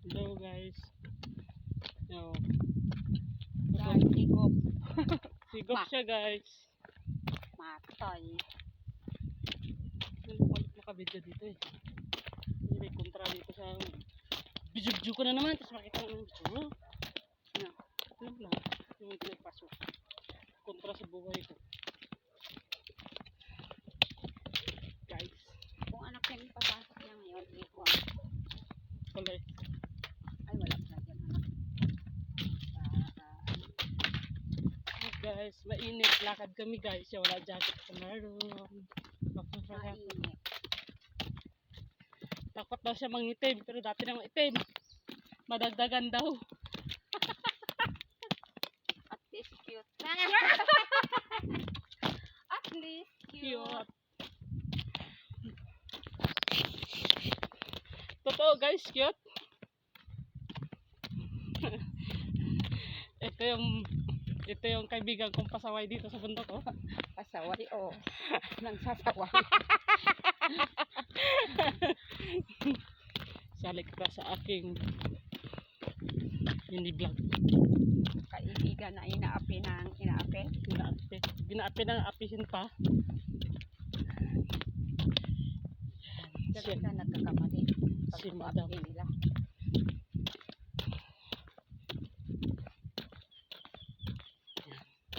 Hello guys. Yo. Guys, sigop. Sigop siya guys. Matay. Balik makabidyo dito eh. Hindi may kontra dito sa video ko na naman. Tapos makita naman yung video. Yan. Alam lang. Yung pinagpasok. Kontra sa buhay ko. Guys. Kung anak niya yung papasok niya ngayon, iko. Wala eh. Ay, wala pa dyan anak. Guys, mainit. Lakad kami guys. Wala jacket sa meron. Mainit. Takot daw siya mangitim. Pero dati nang itim. Madagdagan daw. At least cute. At least cute. Cute. Totoo guys, cute. Ito yung kaibigan kong pasaway dito sa bundok oh. Pasaway o. Nang sasaway. Salik ka sa aking mini vlog. Kaibigan na inaapi ng inaapi. Ginaapi ng apihin pa. Kasi ka nagkakamali. Si Madam. Nila.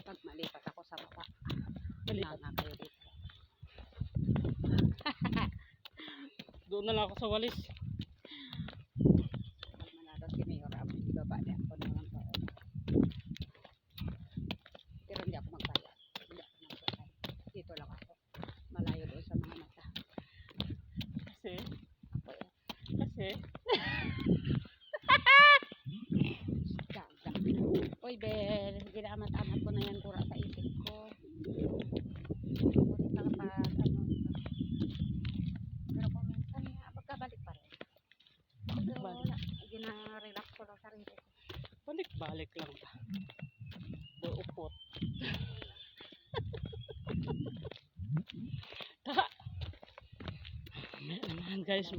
Pag malipat ako sa baba. Malipat. Na kayo dito. Doon na lang ako sa walis. Pag manalo si Mayor Ab, ibaba niya ako naman pa. Pero hindi ako magbayad. Hindi ako magbayad. Dito lang ako. Malayo doon sa mga mata. Kasi Gaga. Uy, Bel, ginamat-amat ko na yan kura sa isip ko. Ulit lang pa, ano. Pero kung minsan, pagkabalik pa rin. Pero wala, gina-relax ko lang sarili ko. balik-balik lang ba? Doupot. Guys,